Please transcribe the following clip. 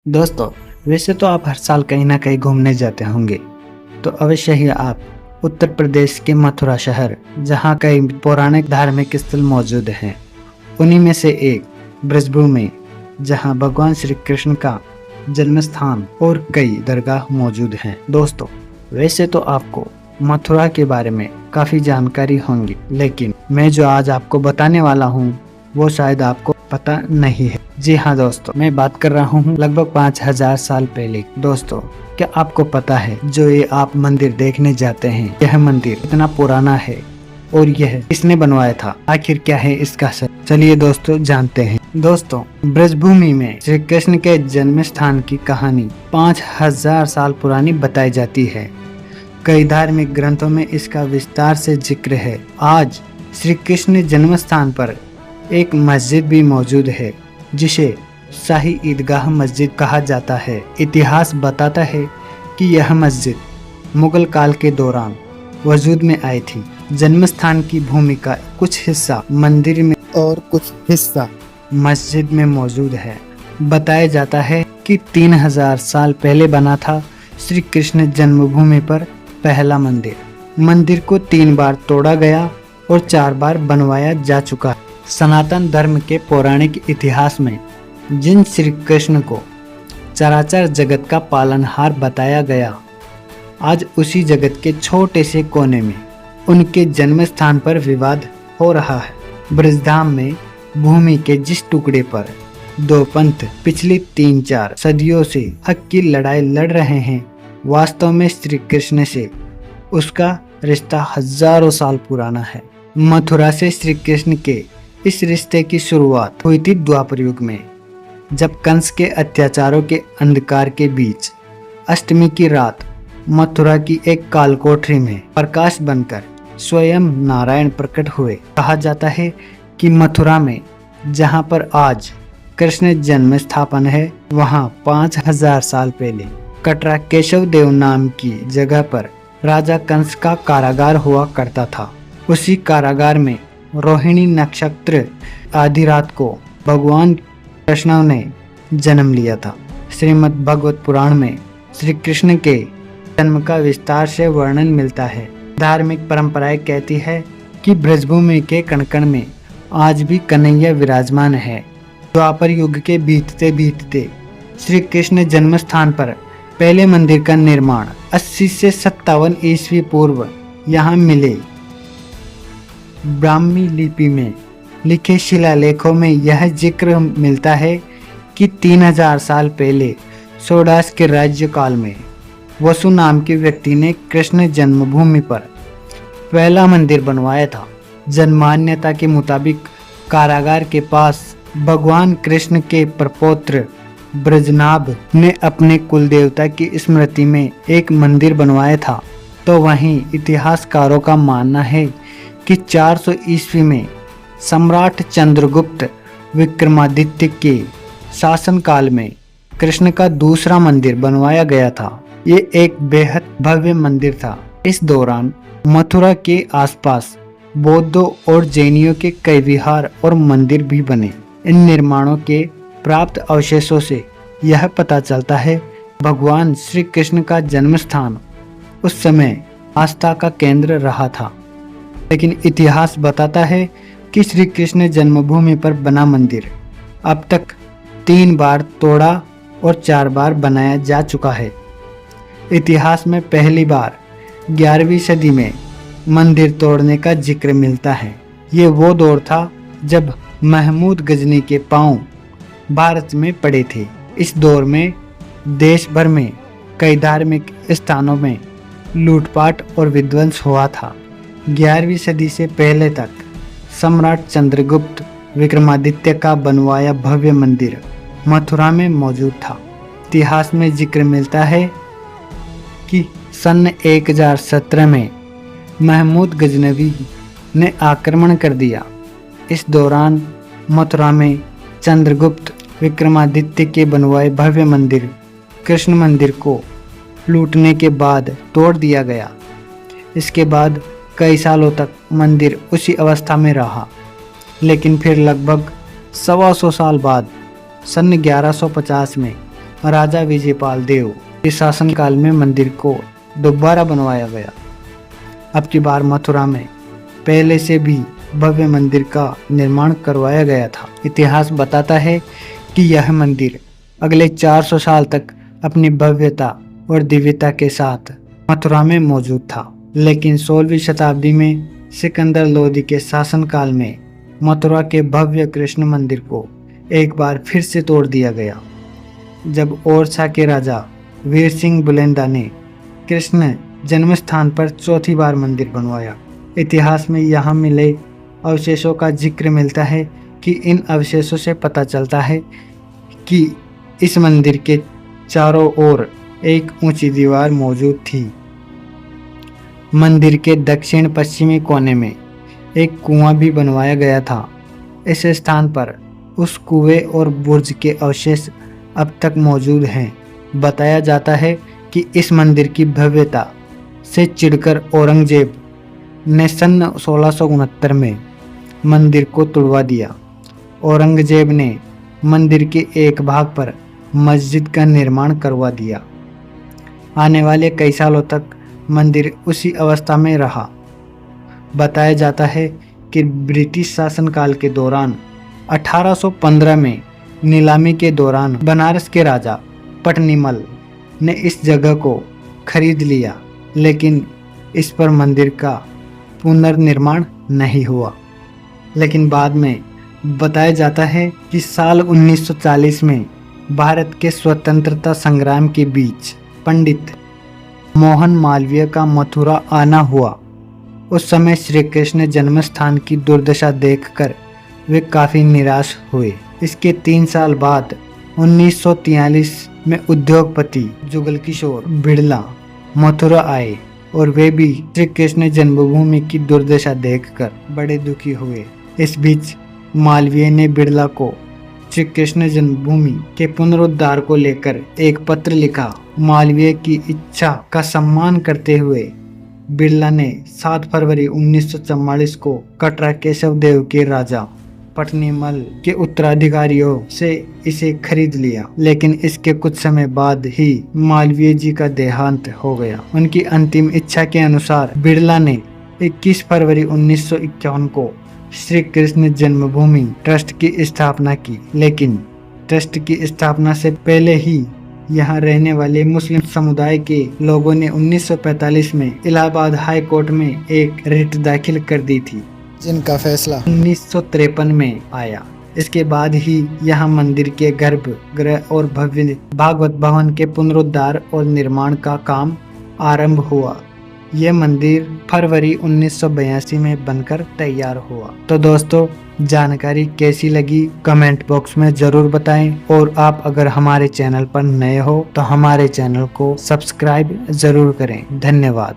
दोस्तों, वैसे तो आप हर साल कहीं ना कहीं घूमने जाते होंगे, तो अवश्य ही आप उत्तर प्रदेश के मथुरा शहर, जहाँ कई पौराणिक धार्मिक स्थल मौजूद हैं, उन्हीं में से एक ब्रजभूमि, जहाँ भगवान श्री कृष्ण का जन्म स्थान और कई दरगाह मौजूद हैं। दोस्तों, वैसे तो आपको मथुरा के बारे में काफी जानकारी होंगी, लेकिन मैं जो आज आपको बताने वाला हूँ वो शायद आपको पता नहीं है। जी हाँ दोस्तों, मैं बात कर रहा हूँ लगभग 5000 साल पहले। दोस्तों, क्या आपको पता है जो ये आप मंदिर देखने जाते हैं, यह मंदिर इतना पुराना है और यह किसने बनवाया था? आखिर क्या है इसका सर? चलिए दोस्तों जानते हैं। दोस्तों, ब्रजभूमि में श्री कृष्ण के जन्म स्थान की कहानी 5000 साल पुरानी बताई जाती है। कई धार्मिक ग्रंथों में इसका विस्तार से जिक्र है। आज श्री कृष्ण जन्म स्थान पर एक मस्जिद भी मौजूद है, जिसे शाही ईदगाह मस्जिद कहा जाता है। इतिहास बताता है कि यह मस्जिद मुगल काल के दौरान वजूद में आई थी। जन्म स्थान की भूमि का कुछ हिस्सा मंदिर में और कुछ हिस्सा मस्जिद में मौजूद है। बताया जाता है कि 3000 साल पहले बना था श्री कृष्ण जन्मभूमि पर पहला मंदिर। मंदिर को 3 बार तोड़ा गया और 4 बार बनवाया जा चुका है। सनातन धर्म के पौराणिक इतिहास में जिन श्री कृष्ण को चराचर जगत का पालनहार बताया गया, आज उसी जगत के छोटे से कोने में उनके जन्म स्थान पर विवाद हो रहा है। ब्रजधाम में भूमि के जिस टुकड़े पर 2 पंथ पिछली 3-4 सदियों से हक की लड़ाई लड़ रहे हैं, वास्तव में श्री कृष्ण से उसका रिश्ता हजारों साल पुराना है। मथुरा से श्री कृष्ण के इस रिश्ते की शुरुआत हुई थी द्वापर युग में, जब कंस के अत्याचारों के अंधकार के बीच अष्टमी की रात मथुरा की एक कालकोठरी में प्रकाश बनकर स्वयं नारायण प्रकट हुए। कहा जाता है कि मथुरा में जहां पर आज कृष्ण जन्म स्थापन है, वहां 5000 साल पहले कटरा केशव देव नाम की जगह पर राजा कंस का कारागार हुआ करता था। उसी कारागार में रोहिणी नक्षत्र आधी रात को भगवान कृष्ण ने जन्म लिया था। श्रीमद् भागवत पुराण में श्री कृष्ण के जन्म का विस्तार से वर्णन मिलता है। धार्मिक परंपराएं कहती है कि ब्रजभूमि के कण-कण में आज भी कन्हैया विराजमान है। द्वापर युग के बीतते बीतते श्री कृष्ण जन्म स्थान पर पहले मंदिर का निर्माण 80 से 57 ईस्वी पूर्व यहाँ मिले। ब्राह्मी लिपि में लिखे शिलालेखों में यह जिक्र मिलता है कि 3000 साल पहले सोडास के राज्य काल में वसु नाम के व्यक्ति ने कृष्ण जन्मभूमि पर पहला मंदिर बनवाया था। जनमान्यता के मुताबिक कारागार के पास भगवान कृष्ण के प्रपौत्र ब्रजनाभ ने अपने कुल देवता की स्मृति में एक मंदिर बनवाया था। तो वहीं इतिहासकारों का मानना है कि 400 ईस्वी में सम्राट चंद्रगुप्त विक्रमादित्य के शासनकाल में कृष्ण का दूसरा मंदिर बनवाया गया था। ये एक बेहद भव्य मंदिर था। इस दौरान मथुरा के आसपास बौद्धों और जैनियों के कई विहार और मंदिर भी बने। इन निर्माणों के प्राप्त अवशेषों से यह पता चलता है भगवान श्री कृष्ण का जन्म स्थान उस समय आस्था का केंद्र रहा था। लेकिन इतिहास बताता है कि श्री कृष्ण जन्मभूमि पर बना मंदिर अब तक 3 बार तोड़ा और 4 बार बनाया जा चुका है। इतिहास में पहली बार 11वीं सदी में मंदिर तोड़ने का जिक्र मिलता है। ये वो दौर था जब महमूद गजनी के पांव भारत में पड़े थे। इस दौर में देश भर में कई धार्मिक स्थानों में लूटपाट और विध्वंस हुआ था। 11वीं सदी से पहले तक सम्राट चंद्रगुप्त विक्रमादित्य का बनवाया भव्य मंदिर मथुरा में मौजूद था। इतिहास में जिक्र मिलता है कि सन 1017 में महमूद गजनवी ने आक्रमण कर दिया। इस दौरान मथुरा में चंद्रगुप्त विक्रमादित्य के बनवाए भव्य मंदिर कृष्ण मंदिर को लूटने के बाद तोड़ दिया गया। इसके बाद कई सालों तक मंदिर उसी अवस्था में रहा, लेकिन फिर लगभग 125 साल बाद सन 1150 में राजा विजयपाल देव के शासनकाल में मंदिर को दोबारा बनवाया गया। अब की बार मथुरा में पहले से भी भव्य मंदिर का निर्माण करवाया गया था। इतिहास बताता है कि यह मंदिर अगले 400 साल तक अपनी भव्यता और दिव्यता के साथ मथुरा में मौजूद था, लेकिन 16वीं शताब्दी में सिकंदर लोदी के शासनकाल में मथुरा के भव्य कृष्ण मंदिर को एक बार फिर से तोड़ दिया गया। जब ओरछा के राजा वीर सिंह बुलेंदा ने कृष्ण जन्म स्थान पर चौथी बार मंदिर बनवाया। इतिहास में यहाँ मिले अवशेषों का जिक्र मिलता है कि इन अवशेषों से पता चलता है कि इस मंदिर के चारों ओर एक ऊंची दीवार मौजूद थी। मंदिर के दक्षिण पश्चिमी कोने में एक कुआं भी बनवाया गया था। इस स्थान पर उस कुएं और बुर्ज के अवशेष अब तक मौजूद हैं। बताया जाता है कि इस मंदिर की भव्यता से चिढ़कर औरंगजेब ने सन 1669 में मंदिर को तुड़वा दिया। औरंगजेब ने मंदिर के एक भाग पर मस्जिद का निर्माण करवा दिया। आने वाले कई सालों तक मंदिर उसी अवस्था में रहा। बताया जाता है कि ब्रिटिश शासनकाल के दौरान 1815 में नीलामी के दौरान बनारस के राजा पटनीमल ने इस जगह को खरीद लिया, लेकिन इस पर मंदिर का पुनर्निर्माण नहीं हुआ। लेकिन बाद में बताया जाता है कि साल 1940 में भारत के स्वतंत्रता संग्राम के बीच पंडित मोहन मालवीय का मथुरा आना हुआ। उस समय श्री कृष्ण जन्म स्थान की दुर्दशा देखकर वे काफी निराश हुए। इसके 3 साल बाद 1943 में उद्योगपति जुगल किशोर बिड़ला मथुरा आए और वे भी श्री कृष्ण जन्मभूमि की दुर्दशा देखकर बड़े दुखी हुए। इस बीच मालवीय ने बिड़ला को श्री कृष्ण जन्मभूमि के पुनरुद्धार को लेकर एक पत्र लिखा। मालवीय की इच्छा का सम्मान करते हुए बिड़ला ने 7 फरवरी 1944 को कटरा केशव देव के राजा पटनीमल के उत्तराधिकारियों से इसे खरीद लिया, लेकिन इसके कुछ समय बाद ही मालवीय जी का देहांत हो गया। उनकी अंतिम इच्छा के अनुसार बिड़ला ने 21 फरवरी 1951 को श्री कृष्ण जन्मभूमि ट्रस्ट की स्थापना की, लेकिन ट्रस्ट की स्थापना से पहले ही यहाँ रहने वाले मुस्लिम समुदाय के लोगों ने 1945 में इलाहाबाद हाई कोर्ट में एक रिट दाखिल कर दी थी, जिनका फैसला 1953 में आया। इसके बाद ही यहाँ मंदिर के गर्भगृह और भव्य भागवत भवन के पुनरुद्धार और निर्माण का काम आरंभ हुआ। यह मंदिर फरवरी 1982 में बनकर तैयार हुआ। तो दोस्तों, जानकारी कैसी लगी कमेंट बॉक्स में जरूर बताएं, और आप अगर हमारे चैनल पर नए हो तो हमारे चैनल को सब्सक्राइब जरूर करें। धन्यवाद।